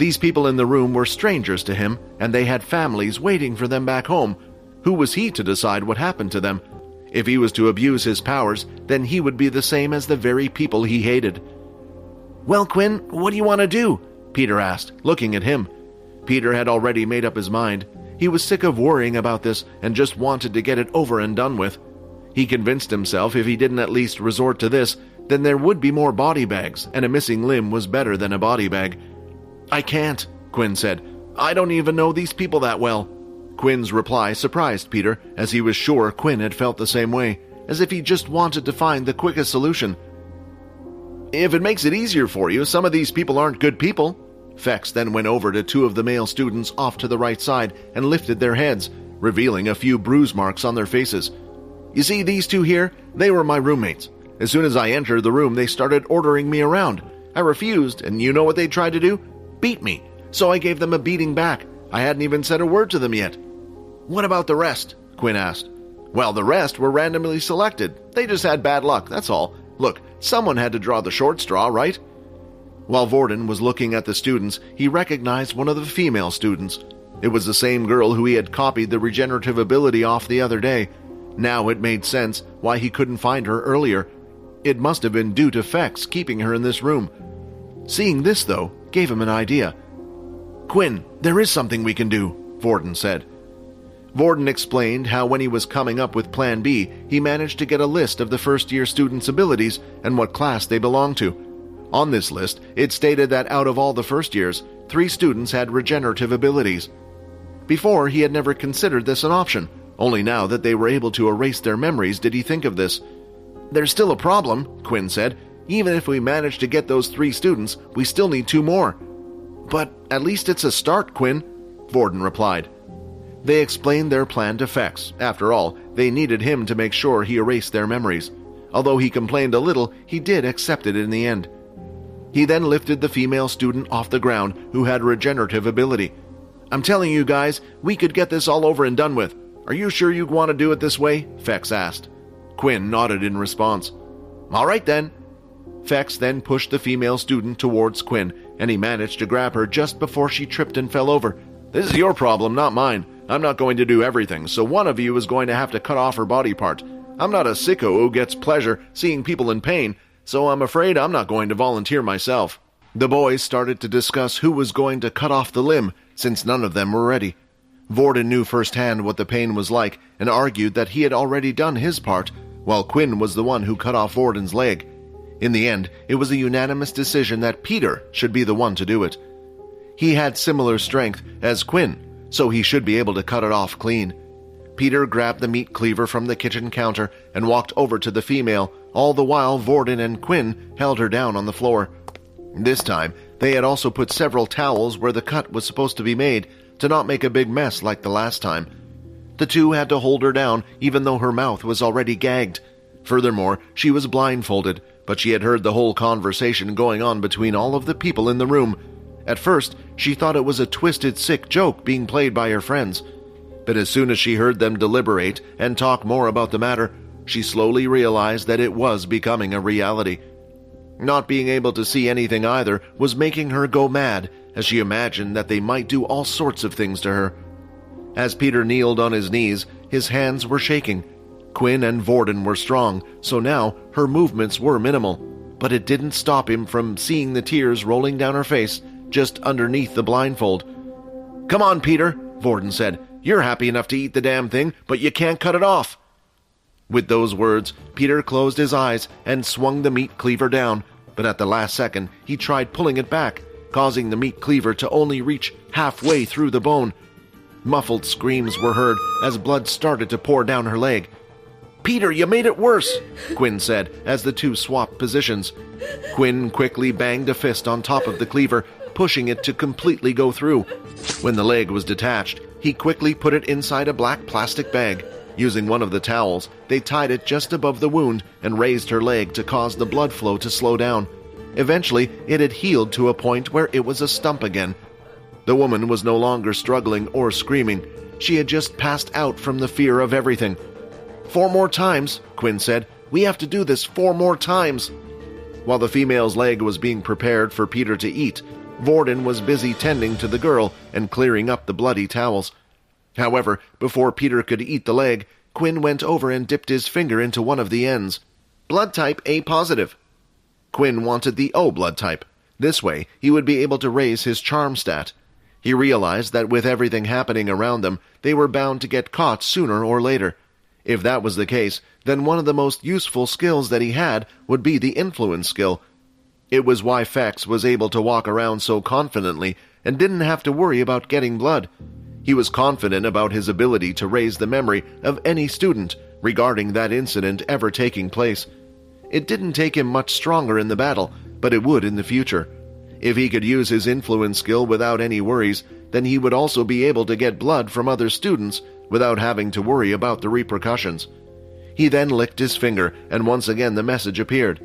These people in the room were strangers to him, and they had families waiting for them back home. Who was he to decide what happened to them? If he was to abuse his powers, then he would be the same as the very people he hated. "Well, Quinn, what do you want to do?" Peter asked, looking at him. Peter had already made up his mind. He was sick of worrying about this and just wanted to get it over and done with. He convinced himself if he didn't at least resort to this, then there would be more body bags, and a missing limb was better than a body bag. "I can't," Quinn said. "I don't even know these people that well." Quinn's reply surprised Peter, as he was sure Quinn had felt the same way, as if he just wanted to find the quickest solution. "If it makes it easier for you, some of these people aren't good people." Fex then went over to two of the male students off to the right side and lifted their heads, revealing a few bruise marks on their faces. "You see these two here? They were my roommates. As soon as I entered the room, they started ordering me around. I refused, and you know what they tried to do? Beat me. So I gave them a beating back. I hadn't even said a word to them yet." "What about the rest?" Quinn asked. "Well, the rest were randomly selected. They just had bad luck, that's all. Look, someone had to draw the short straw, right?" While Vorden was looking at the students, he recognized one of the female students. It was the same girl who he had copied the regenerative ability off the other day. Now it made sense why he couldn't find her earlier. It must have been due to Fex keeping her in this room. Seeing this, though, gave him an idea. "Quinn, there is something we can do," Vorden said. Vorden explained how when he was coming up with Plan B, he managed to get a list of the first-year students' abilities and what class they belonged to. On this list, it stated that out of all the first years, 3 students had regenerative abilities. Before, he had never considered this an option. Only now that they were able to erase their memories did he think of this. "There's still a problem," Quinn said. "Even if we manage to get those 3 students, we still need 2 more." "But at least it's a start, Quinn," Vorden replied. They explained their plan to Fex. After all, they needed him to make sure he erased their memories. Although he complained a little, he did accept it in the end. He then lifted the female student off the ground who had regenerative ability. "I'm telling you guys, we could get this all over and done with. Are you sure you want to do it this way?" Fex asked. Quinn nodded in response. "All right then." Fex then pushed the female student towards Quinn, and he managed to grab her just before she tripped and fell over. "This is your problem, not mine. I'm not going to do everything, so one of you is going to have to cut off her body part. I'm not a sicko who gets pleasure seeing people in pain, so I'm afraid I'm not going to volunteer myself." The boys started to discuss who was going to cut off the limb, since none of them were ready. Vorden knew firsthand what the pain was like and argued that he had already done his part, while Quinn was the one who cut off Vorden's leg. In the end, it was a unanimous decision that Peter should be the one to do it. He had similar strength as Quinn, so he should be able to cut it off clean. Peter grabbed the meat cleaver from the kitchen counter and walked over to the female, all the while Vorden and Quinn held her down on the floor. This time, they had also put several towels where the cut was supposed to be made to not make a big mess like the last time. The two had to hold her down even though her mouth was already gagged. Furthermore, she was blindfolded, but she had heard the whole conversation going on between all of the people in the room. At first, she thought it was a twisted, sick joke being played by her friends. But as soon as she heard them deliberate and talk more about the matter, she slowly realized that it was becoming a reality. Not being able to see anything either was making her go mad, as she imagined that they might do all sorts of things to her. As Peter kneeled on his knees, his hands were shaking. Quinn and Vorden were strong, so now her movements were minimal, but it didn't stop him from seeing the tears rolling down her face just underneath the blindfold. "Come on, Peter," Vorden said. "You're happy enough to eat the damn thing, but you can't cut it off." With those words, Peter closed his eyes and swung the meat cleaver down, but at the last second, he tried pulling it back, causing the meat cleaver to only reach halfway through the bone. Muffled screams were heard as blood started to pour down her leg. "Peter, you made it worse," Quinn said as the two swapped positions. Quinn quickly banged a fist on top of the cleaver, pushing it to completely go through. When the leg was detached, he quickly put it inside a black plastic bag. Using one of the towels, they tied it just above the wound and raised her leg to cause the blood flow to slow down. Eventually, it had healed to a point where it was a stump again. The woman was no longer struggling or screaming. She had just passed out from the fear of everything. "4 more times," Quinn said. "We have to do this 4 more times." While the female's leg was being prepared for Peter to eat, Vorden was busy tending to the girl and clearing up the bloody towels. However, before Peter could eat the leg, Quinn went over and dipped his finger into one of the ends. Blood type A positive. Quinn wanted the O blood type. This way, he would be able to raise his charm stat. He realized that with everything happening around them, they were bound to get caught sooner or later. If that was the case, then one of the most useful skills that he had would be the influence skill. It was why Fex was able to walk around so confidently and didn't have to worry about getting blood. He was confident about his ability to raise the memory of any student regarding that incident ever taking place. It didn't take him much stronger in the battle, but it would in the future. If he could use his influence skill without any worries, then he would also be able to get blood from other students without having to worry about the repercussions. He then licked his finger, and once again the message appeared.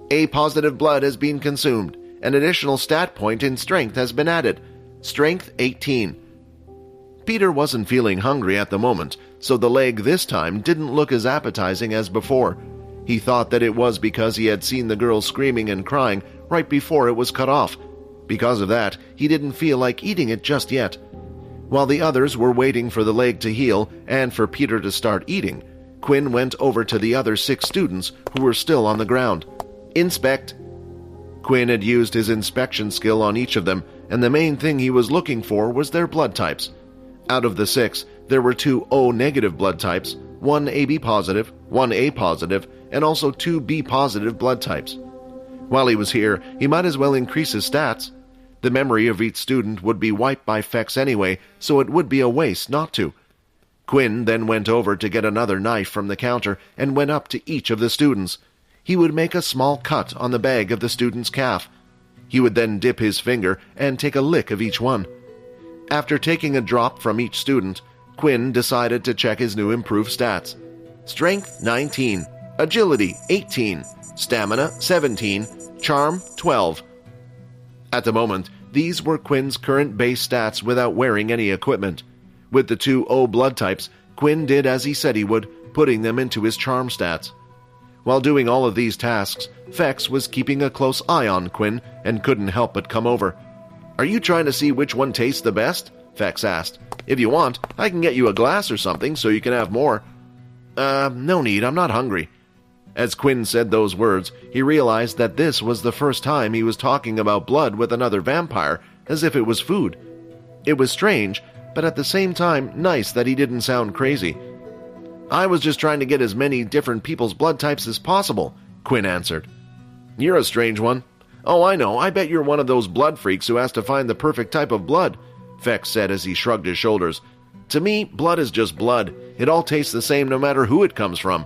A positive blood has been consumed. An additional stat point in strength has been added. Strength 18. Peter wasn't feeling hungry at the moment, so the leg this time didn't look as appetizing as before. He thought that it was because he had seen the girl screaming and crying right before it was cut off. Because of that, he didn't feel like eating it just yet. While the others were waiting for the leg to heal and for Peter to start eating, Quinn went over to the other 6 students who were still on the ground. Inspect. Quinn had used his inspection skill on each of them, and the main thing he was looking for was their blood types. Out of the 6, there were 2 O-negative blood types, 1 AB positive, 1 A positive, and also 2 B positive blood types. While he was here, he might as well increase his stats. The memory of each student would be wiped by Fex anyway, so it would be a waste not to. Quinn then went over to get another knife from the counter and went up to each of the students. He would make a small cut on the bag of the student's calf. He would then dip his finger and take a lick of each one. After taking a drop from each student, Quinn decided to check his new improved stats. Strength 19, Agility 18, Stamina 17, Charm 12. At the moment, these were Quinn's current base stats without wearing any equipment. With the 2 O blood types, Quinn did as he said he would, putting them into his charm stats. While doing all of these tasks, Fex was keeping a close eye on Quinn and couldn't help but come over. "Are you trying to see which one tastes the best?" Fex asked. "If you want, I can get you a glass or something so you can have more." No need, I'm not hungry." As Quinn said those words, he realized that this was the first time he was talking about blood with another vampire, as if it was food. It was strange, but at the same time nice that he didn't sound crazy. "I was just trying to get as many different people's blood types as possible," Quinn answered. "You're a strange one." "Oh, I know, I bet you're one of those blood freaks who has to find the perfect type of blood," Fex said as he shrugged his shoulders. "To me, blood is just blood. It all tastes the same no matter who it comes from."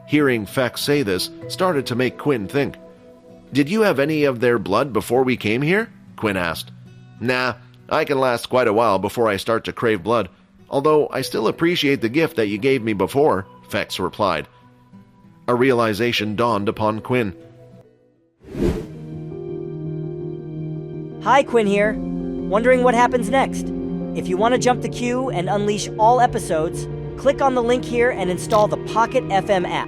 Hearing Fex say this started to make Quinn think. "Did you have any of their blood before we came here?" Quinn asked. "Nah, I can last quite a while before I start to crave blood. Although I still appreciate the gift that you gave me before," Fex replied. A realization dawned upon Quinn. Hi, Quinn here. Wondering what happens next? If you want to jump the queue and unleash all episodes, click on the link here and install the Pocket FM app.